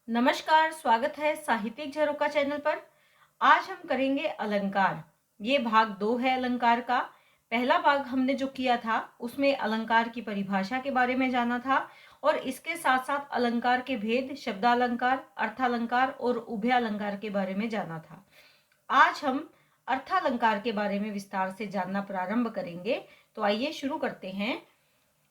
नमस्कार, स्वागत है साहित्यिक झरोका चैनल पर। आज हम करेंगे अलंकार। ये भाग 2 है अलंकार का। पहला भाग हमने जो किया था उसमें अलंकार की परिभाषा के बारे में जाना था और इसके साथ साथ अलंकार के भेद, शब्दालंकार, अर्थालंकार और उभयालंकार के बारे में जाना था। आज हम अर्थालंकार के बारे में विस्तार से जानना प्रारंभ करेंगे। तो आइए शुरू करते हैं।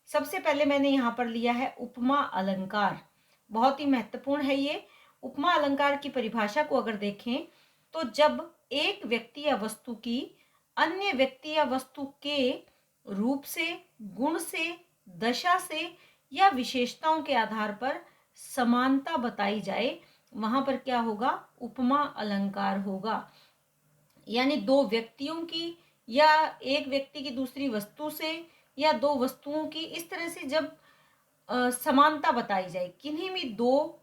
सबसे पहले मैंने यहाँ पर लिया है उपमा अलंकार। बहुत ही महत्वपूर्ण है ये। उपमा अलंकार की परिभाषा को अगर देखें तो जब एक व्यक्ति या वस्तु की अन्य व्यक्ति या वस्तु के रूप से, गुण से, दशा से या विशेषताओं के आधार पर समानता बताई जाए, वहां पर क्या होगा? उपमा अलंकार होगा। यानी दो व्यक्तियों की या एक व्यक्ति की दूसरी वस्तु से या दो वस्तुओं की, इस तरह से जब समानता बताई जाए, किन्हीं भी दो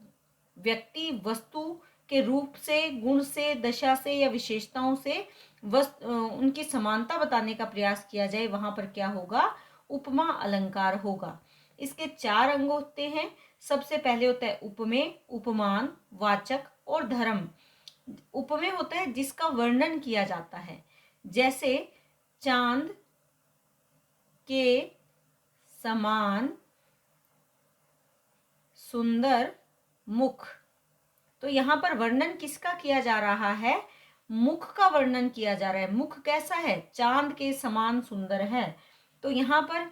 व्यक्ति वस्तु के रूप से, गुण से, दशा से या विशेषताओं से उनकी समानता बताने का प्रयास किया जाए, वहां पर क्या होगा? उपमा अलंकार होगा। इसके 4 अंग होते हैं। सबसे पहले होता है उपमेय, उपमान, वाचक और धर्म। उपमेय होता है जिसका वर्णन किया जाता है, जैसे चांद के समान सुंदर मुख। तो यहाँ पर वर्णन किसका किया जा रहा है? मुख का वर्णन किया जा रहा है। मुख कैसा है? चांद के समान सुंदर है। तो यहाँ पर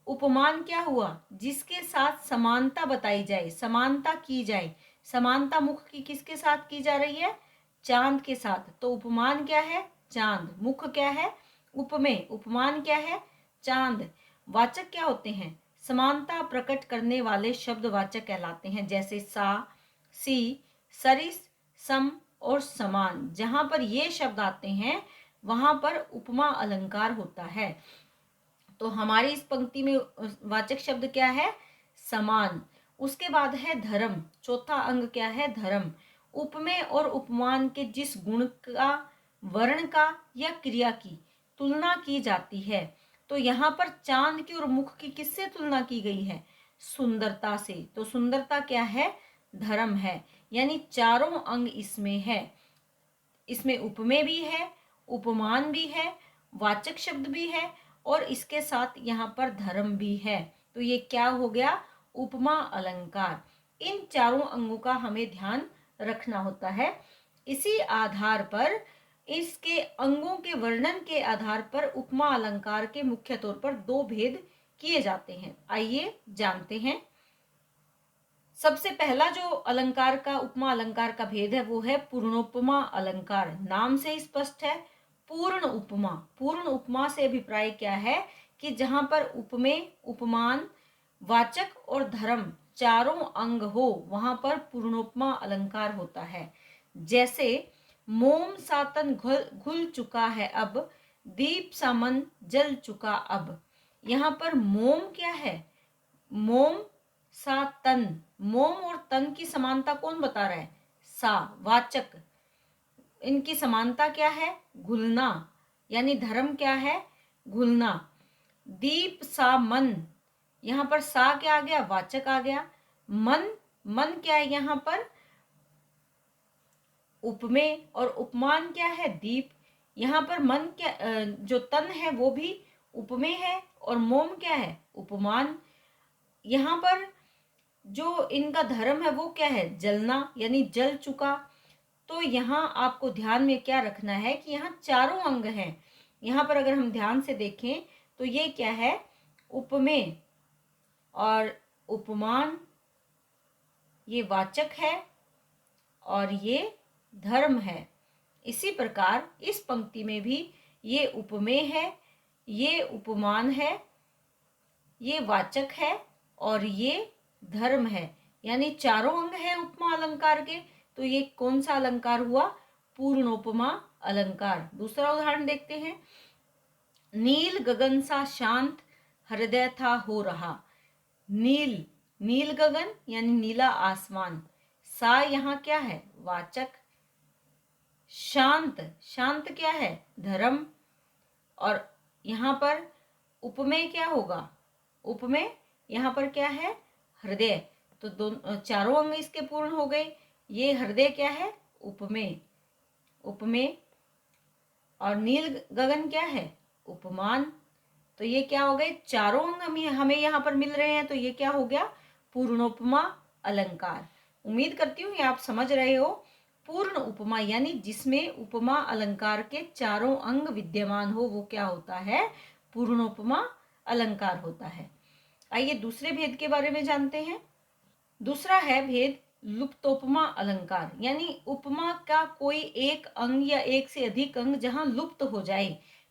उपमान क्या हुआ? जिसके साथ समानता बताई जाए, समानता की जाए। समानता मुख की किसके साथ की जा रही है? चांद के साथ। तो उपमान क्या है? चांद। मुख क्या है? उपमेय। उपमान क्या है? चांद। वाचक क्या होते हैं? समानता प्रकट करने वाले शब्द वाचक कहलाते हैं, जैसे सा, सी, सरिस, सम और समान। जहां पर ये शब्द आते हैं वहां पर उपमा अलंकार होता है। तो हमारी इस पंक्ति में वाचक शब्द क्या है? समान। उसके बाद है धर्म। चौथा अंग क्या है? धर्म। उपमेय और उपमान के जिस गुण का, वर्ण का या क्रिया की तुलना की जाती है, तो यहाँ पर चांद की और मुख की किससे तुलना की गई है? सुंदरता से। तो सुंदरता क्या है? धर्म है। यानी चारों अंग इसमें है। इसमें उपमेय भी है, उपमान भी है, वाचक शब्द भी है और इसके साथ यहाँ पर धर्म भी है। तो ये क्या हो गया? उपमा अलंकार। इन चारों अंगों का हमें ध्यान रखना होता है। इसी आधार पर, इसके अंगों के वर्णन के आधार पर उपमा अलंकार के मुख्य तौर पर 2 भेद किए जाते हैं। आइए जानते हैं। सबसे पहला जो अलंकार का, उपमा अलंकार का भेद है, वो है पूर्णोपमा अलंकार। नाम से स्पष्ट है, पूर्ण उपमा। पूर्ण उपमा से अभिप्राय क्या है? कि जहां पर उपमेय, उपमान, वाचक और धर्म चारों अंग हो, वहां पर पूर्णोपमा अलंकार होता है। जैसे मोम सा तन घुल चुका है अब, दीप सा मन जल चुका अब। यहाँ पर मोम क्या है? मोम सा तन। मोम और तन की समानता कौन बता रहा है? सा, वाचक। इनकी समानता क्या है? घुलना। यानी धर्म क्या है? घुलना। दीप सा मन, यहाँ पर सा क्या आ गया? वाचक आ गया। मन, मन क्या है यहाँ पर? उपमेय। और उपमान क्या है? दीप। यहाँ पर मन क्या, जो तन है वो भी उपमेय है और मोम क्या है? उपमान। यहाँ पर जो इनका धर्म है वो क्या है? जलना, यानी जल चुका। तो यहाँ आपको ध्यान में क्या रखना है कि यहाँ चारों अंग हैं। यहाँ पर अगर हम ध्यान से देखें तो ये क्या है? उपमेय और उपमान, ये वाचक है और ये धर्म है। इसी प्रकार इस पंक्ति में भी ये उपमेय है, ये उपमान है, ये वाचक है और ये धर्म है। यानी चारों अंग हैं उपमा अलंकार के। तो ये कौन सा अलंकार हुआ? पूर्णोपमा अलंकार। दूसरा उदाहरण देखते हैं। नील गगन सा शांत हृदय था हो रहा। नील, नील गगन यानी नीला आसमान। सा यहाँ क्या है? वाचक। शांत, शांत क्या है? धर्म। और यहाँ पर उपमेय क्या होगा? उपमेय यहाँ पर क्या है? हृदय। तो चारों अंग इसके पूर्ण हो गए। ये हृदय क्या है? उपमेय। उपमेय। और नील गगन क्या है? उपमान। तो ये क्या हो गए? चारों अंग हमें यहाँ पर मिल रहे हैं, तो ये क्या हो गया? पूर्णोपमा अलंकार। उम्मीद करती हूँ ये आप समझ रहे हो। पूर्ण उपमा यानी जिसमें उपमा अलंकार के चारों अंग विद्यमान हो, वो क्या होता है? पूर्णोपमा अलंकार होता है। आइए दूसरे भेद के बारे में जानते हैं। दूसरा है भेद लुप्तोपमा अलंकार, यानी उपमा का कोई एक अंग या एक से अधिक अंग जहां लुप्त हो जाए।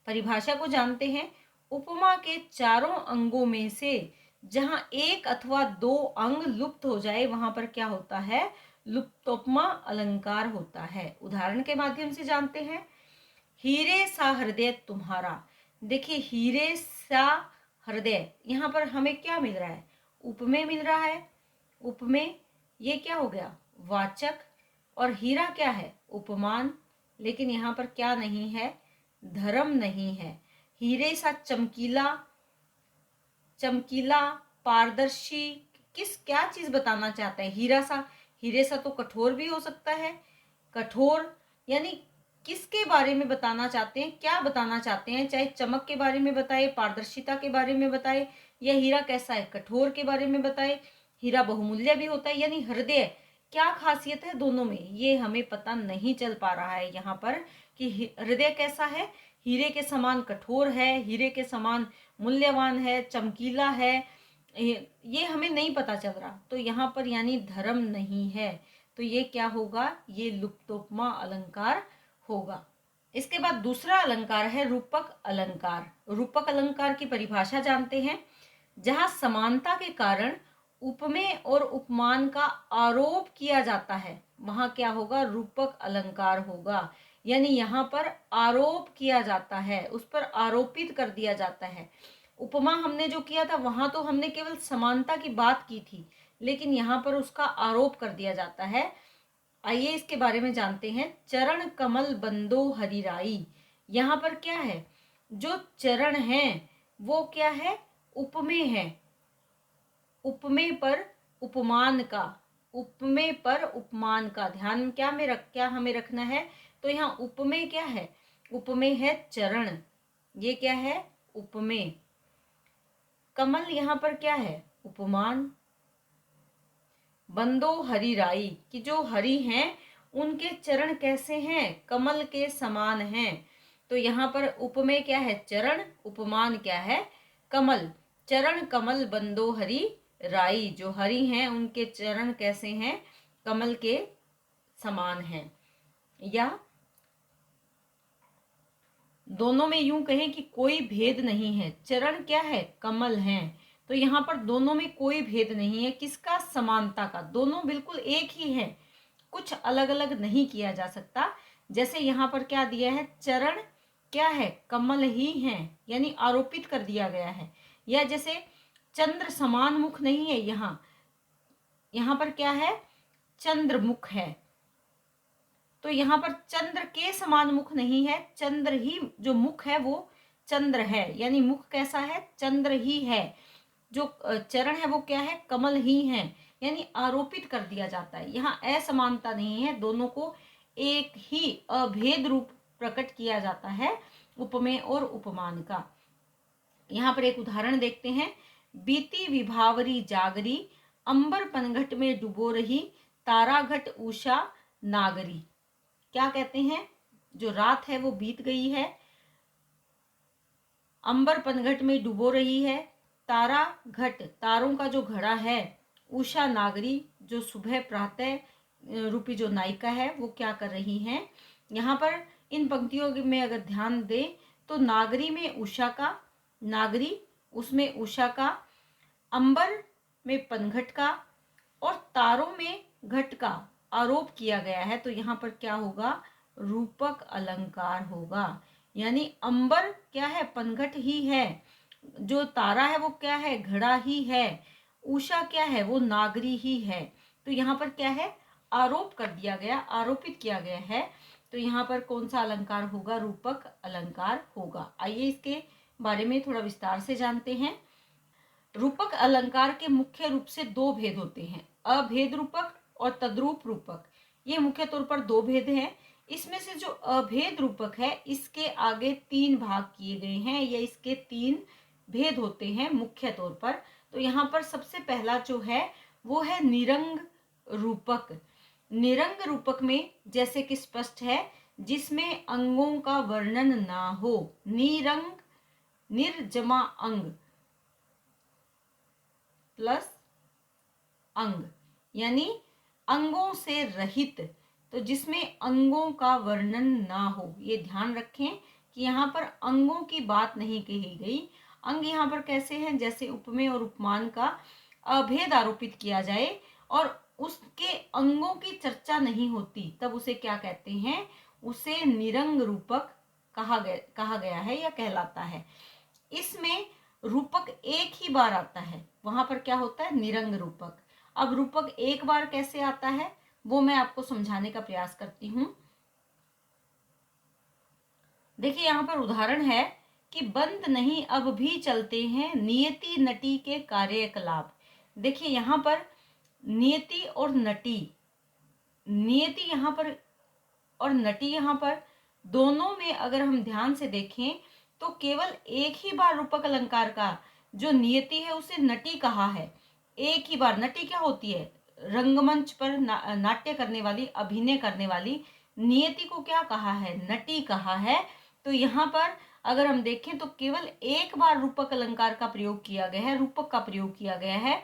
परिभाषा को जानते हैं। उपमा के चारों अंगों में से जहां एक अथवा दो अंग लुप्त हो जाए, वहां पर क्या होता है? लुप्तोपमा अलंकार होता है। उदाहरण के माध्यम से जानते हैं। हीरे सा हृदय तुम्हारा। देखिए, हीरे सा हृदय, यहाँ पर हमें क्या मिल रहा है? उपमेय मिल रहा है। उपमेय, ये क्या हो गया? वाचक। और हीरा क्या है? उपमान। लेकिन यहाँ पर क्या नहीं है? धर्म नहीं है। हीरे सा चमकीला, चमकीला, पारदर्शी, क्या चीज बताना चाहता है? हीरा सा, हीरे सा तो कठोर भी हो सकता है। कठोर यानी किसके बारे में बताना चाहते हैं? क्या बताना चाहते हैं? चाहे चमक के बारे में बताए, पारदर्शिता के बारे में बताए, या हीरा कैसा है, कठोर के बारे में बताए। हीरा बहुमूल्य भी होता है। यानी हृदय, क्या खासियत है दोनों में, ये हमें पता नहीं चल पा रहा है यहाँ पर कि हृदय कैसा है। हीरे के समान कठोर है, हीरे के समान मूल्यवान है, चमकीला है, ये हमें नहीं पता चल रहा। तो यहाँ पर यानी धर्म नहीं है। तो ये क्या होगा? ये लुप्तोपमा अलंकार होगा। इसके बाद दूसरा अलंकार है रूपक अलंकार। रूपक अलंकार की परिभाषा जानते हैं। जहां समानता के कारण उपमेय और उपमान का आरोप किया जाता है, वहां क्या होगा? रूपक अलंकार होगा। यानी यहाँ पर आरोप किया जाता है, उस पर आरोपित कर दिया जाता है। उपमा हमने जो किया था, वहां तो हमने केवल समानता की बात की थी, लेकिन यहाँ पर उसका आरोप कर दिया जाता है। आइए इसके बारे में जानते हैं। चरण कमल बंदो हरिराई। यहाँ पर क्या है? जो चरण हैं वो क्या है? उपमेय है। उपमेय पर उपमान का, उपमेय पर उपमान का ध्यान क्या हमें रखना है? तो यहाँ उपमेय क्या है? उपमेय है चरण। ये क्या है? उपमेय। कमल यहाँ पर क्या है? उपमान। बंदो हरिराई, कि जो हरि हैं उनके चरण कैसे हैं? कमल के समान हैं। तो यहाँ पर उपमेय क्या है? चरण। उपमान क्या है? कमल। चरण कमल बंदो हरि राई, जो हरि हैं उनके चरण कैसे हैं? कमल के समान हैं। या दोनों में यूं कहें कि कोई भेद नहीं है। चरण क्या है? कमल हैं। तो यहाँ पर दोनों में कोई भेद नहीं है। किसका? समानता का। दोनों बिल्कुल एक ही है, कुछ अलग अलग नहीं किया जा सकता। जैसे यहाँ पर क्या दिया है? चरण क्या है? कमल ही हैं, यानी आरोपित कर दिया गया है। या जैसे चंद्र समान मुख नहीं है, यहाँ पर क्या है? चंद्रमुख है। तो यहाँ पर चंद्र के समान मुख नहीं है, चंद्र ही जो मुख है वो चंद्र है, यानी मुख कैसा है? चंद्र ही है। जो चरण है वो क्या है? कमल ही है। यानी आरोपित कर दिया जाता है। यहाँ असमानता नहीं है, दोनों को एक ही अभेद रूप प्रकट किया जाता है, उपमेय और उपमान का। यहाँ पर एक उदाहरण देखते हैं। बीती विभावरी जागरी, अंबर पनघट में डुबो रही, तारा घट उषा नागरी। क्या कहते हैं? जो रात है वो बीत गई है, अंबर पनघट में डुबो रही है, तारा घट, तारों का जो घड़ा है, उषा नागरी, जो सुबह प्रातः रूपी जो नायिका है वो क्या कर रही हैं? यहाँ पर इन पंक्तियों में अगर ध्यान दें तो नागरी में उषा का, नागरी उसमें उषा का, अंबर में पनघट का और तारों में घट का आरोप किया गया है। तो यहाँ पर क्या होगा? रूपक अलंकार होगा। यानी अंबर क्या है? पनघट ही है। जो तारा है वो क्या है? घड़ा ही है। उषा क्या है? वो नागरी ही है। तो यहाँ पर क्या है? आरोप कर दिया गया, आरोपित किया गया है। तो यहाँ पर कौन सा अलंकार होगा? रूपक अलंकार होगा। आइए इसके बारे में थोड़ा विस्तार से जानते हैं। रूपक अलंकार के मुख्य रूप से दो भेद होते हैं। अभेद रूपक और तद्रूप रूपक, ये मुख्य तौर पर दो भेद हैं। इसमें से जो अभेद रूपक है इसके आगे 3 भाग किए गए हैं, या इसके 3 भेद होते हैं मुख्य तौर पर। तो यहाँ पर सबसे पहला जो है वो है निरंग रूपक। निरंग रूपक में जैसे कि स्पष्ट है, जिसमें अंगों का वर्णन ना हो। निरंग, निर्जमा अंग प्लस अंग, यानी अंगों से रहित, तो जिसमें अंगों का वर्णन ना हो। ये ध्यान रखें कि यहाँ पर अंगों की बात नहीं कही गई। अंग यहाँ पर कैसे हैं, जैसे उपमेय और उपमान का अभेद आरोपित किया जाए और उसके अंगों की चर्चा नहीं होती, तब उसे क्या कहते हैं, उसे निरंग रूपक कहा गया है या कहलाता है। इसमें रूपक एक ही बार आता है, वहां पर क्या होता है, निरंग रूपक। अब रूपक एक बार कैसे आता है वो मैं आपको समझाने का प्रयास करती हूं। देखिए यहाँ पर उदाहरण है कि बंद नहीं अब भी चलते हैं नियति नटी के कार्यकलाप। देखिए यहाँ पर नियति और नटी, नियति यहाँ पर और नटी यहाँ पर दोनों में अगर हम ध्यान से देखें तो केवल एक ही बार रूपक अलंकार का जो नियति है उसे नटी कहा है। एक ही बार। नटी क्या होती है, रंगमंच पर नाट्य करने वाली, अभिनय करने वाली। नियति को क्या कहा है, नटी कहा है। तो यहाँ पर अगर हम देखें तो केवल एक बार रूपक अलंकार का प्रयोग किया गया है, रूपक का प्रयोग किया गया है।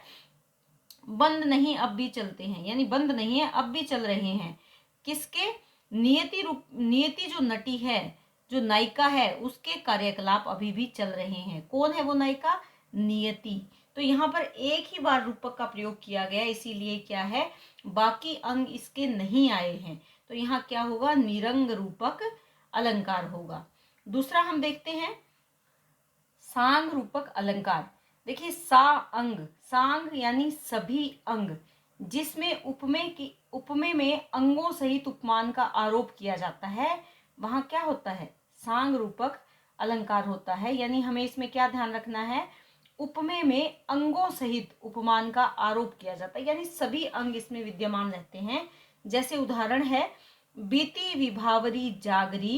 बंद नहीं अब भी चलते हैं, यानी बंद नहीं है अब भी चल रहे हैं। किसके, नियति जो नटी है, जो नायिका है, उसके कार्यकलाप अभी भी चल रहे हैं। कौन है वो नायिका, नियति। तो यहाँ पर एक ही बार रूपक का प्रयोग किया गया, इसीलिए क्या है, बाकी अंग इसके नहीं आए हैं। तो यहाँ क्या होगा, निरंग रूपक अलंकार होगा। दूसरा हम देखते हैं सांग रूपक अलंकार। देखिए सा अंग, सांग यानी सभी अंग, जिसमें उपमेय में अंगों सहित उपमान का आरोप किया जाता है, वहां क्या होता है, सांग रूपक अलंकार होता है। यानी हमें इसमें क्या ध्यान रखना है, उपमेय में अंगों सहित उपमान का आरोप किया जाता है, यानी सभी अंग इसमें विद्यमान रहते हैं। जैसे उदाहरण है, बीती विभावरी जागरी,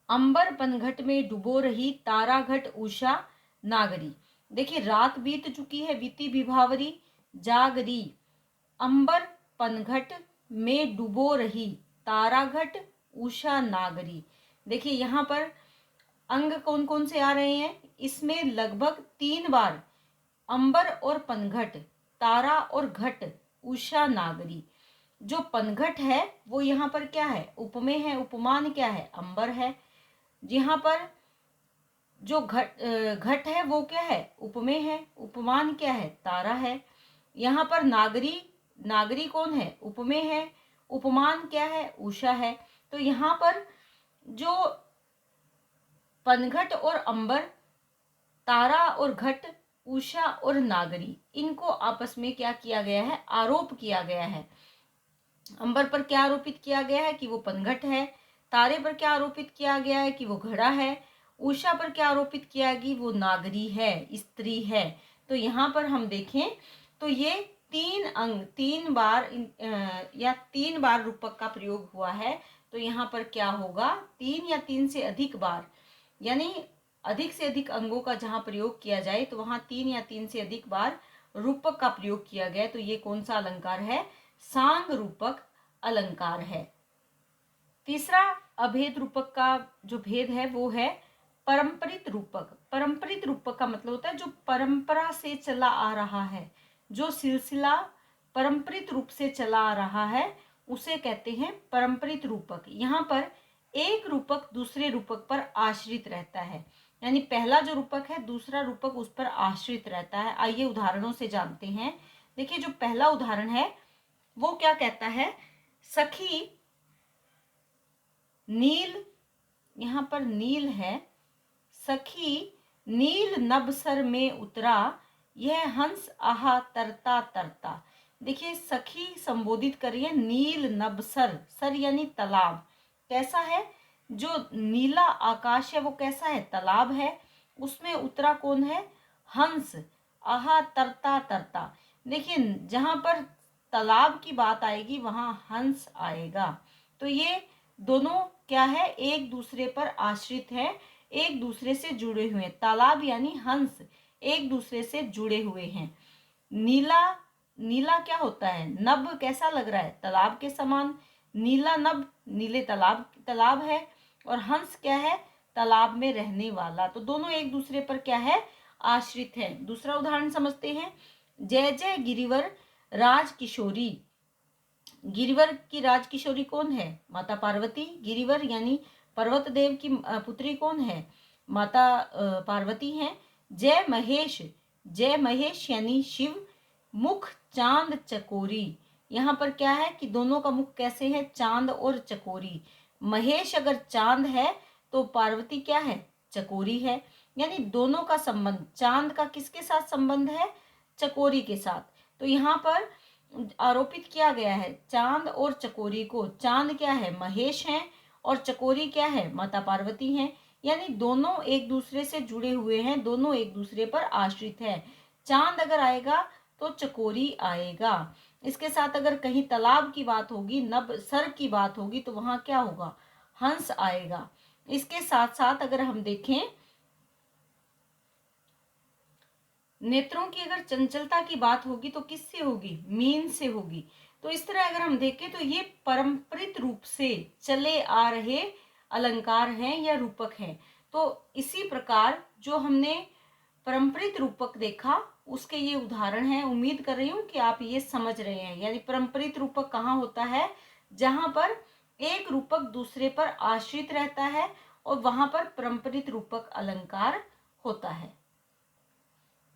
अंबर पनघट में डुबो रही तारा घट उषा नागरी। देखिए रात बीत चुकी है, बीती विभावरी जागरी, अंबर पनघट में डुबो रही तारा घट उषा नागरी। देखिए यहाँ पर अंग कौन कौन से आ रहे हैं, इसमें लगभग 3 बार अंबर और पनघट, तारा और घट, उषा नागरी। जो पनघट है वो यहाँ पर क्या है, उपमेय है, उपमान क्या है, अंबर है। यहाँ पर जो घट है वो क्या है, उपमेय है, उपमान क्या है, तारा है। यहाँ पर नागरी, नागरी कौन है, उपमेय है, उपमान क्या है, उषा है। तो यहाँ पर जो पनघट और अंबर, तारा और घट, उषा और नागरी, इनको आपस में क्या किया गया है, आरोप किया गया है। अंबर पर क्या आरोपित किया गया है कि वो पनघट है, तारे पर क्या आरोपित किया गया है कि वो घड़ा है, उषा पर क्या आरोपित किया कि वो नागरी है, स्त्री है। तो यहाँ पर हम देखें तो ये 3 अंग 3 बार या 3 बार रूपक का प्रयोग हुआ है। तो यहाँ पर क्या होगा, 3 या 3 से अधिक बार, यानी अधिक से अधिक अंगों का जहाँ प्रयोग किया जाए तो वहां 3 या 3 से अधिक बार रूपक का प्रयोग किया गया। तो ये कौन सा अलंकार है, सांग रूपक अलंकार है। तीसरा अभेद रूपक का जो भेद है वो है परंपरित रूपक। परंपरित रूपक का मतलब होता है जो परंपरा से चला आ रहा है, जो सिलसिला परंपरित रूप से चला आ रहा है, उसे कहते हैं परंपरित रूपक। यहाँ पर एक रूपक दूसरे रूपक पर आश्रित रहता है, यानी पहला जो रूपक है दूसरा रूपक उस पर आश्रित रहता है। आइए उदाहरणों से जानते हैं। देखिए जो पहला उदाहरण है वो क्या कहता है, सखी नील, यहाँ पर नील है, सखी नील नभसर में उतरा यह हंस आहा तरता तरता। देखिए सखी संबोधित करिए नील नभसर, सर यानी तालाब। कैसा है, जो नीला आकाश है वो कैसा है, तालाब है, उसमें उतरा कौन है, हंस, आहा तरता तरता। देखिए जहां पर तालाब की बात आएगी वहां हंस आएगा। तो ये दोनों क्या है, एक दूसरे पर आश्रित है, एक दूसरे से जुड़े हुए हैं। तालाब यानी हंस एक दूसरे से जुड़े हुए हैं। नीला, नीला क्या होता है, नभ कैसा लग रहा है, तालाब के समान। नीला नभ नीले तालाब, तालाब है। और हंस क्या है, तालाब में रहने वाला। तो दोनों एक दूसरे पर क्या है, आश्रित है। दूसरा उदाहरण समझते हैं। जय जय गिरिवर राज किशोरी। गिरिवर की राज किशोरी कौन है, माता पार्वती। गिरिवर यानी पर्वत देव की पुत्री कौन है, माता पार्वती है। जय महेश, जय महेश यानी शिव। मुख चांद चकोरी, यहाँ पर क्या है कि दोनों का मुख कैसे है, चांद और चकोरी। महेश अगर चांद है तो पार्वती क्या है, चकोरी है। यानी दोनों का संबंध, चांद का किसके साथ संबंध है, चकोरी के साथ। तो यहाँ पर आरोपित किया गया है चांद और चकोरी को। चांद क्या है, महेश है, और चकोरी क्या है, माता पार्वती है। यानी दोनों एक दूसरे से जुड़े हुए हैं, दोनों एक दूसरे पर आश्रित है। चांद अगर आएगा तो चकोरी आएगा। इसके साथ अगर कहीं तालाब की बात होगी, नभ सर की बात होगी, तो वहां क्या होगा, हंस आएगा। इसके साथ साथ अगर हम देखें, नेत्रों की अगर चंचलता की बात होगी तो किससे होगी, मीन से होगी। तो इस तरह अगर हम देखें तो ये परंपरित रूप से चले आ रहे अलंकार हैं या रूपक हैं। तो इसी प्रकार जो हमने परंपरित रूपक देखा उसके ये उदाहरण हैं। उम्मीद कर रही हूँ कि आप ये समझ रहे हैं। यानी परंपरित रूपक कहाँ होता है, जहां पर एक रूपक दूसरे पर आश्रित रहता है और वहां पर परंपरित रूपक अलंकार होता है।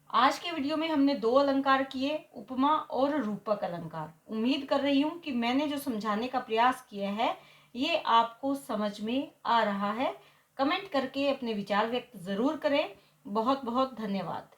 आज के वीडियो में हमने दो अलंकार किए, उपमा और रूपक अलंकार। उम्मीद कर रही हूँ कि मैंने जो समझाने का प्रयास किया है ये आपको समझ में आ रहा है। कमेंट करके अपने विचार व्यक्त जरूर करें। बहुत बहुत धन्यवाद।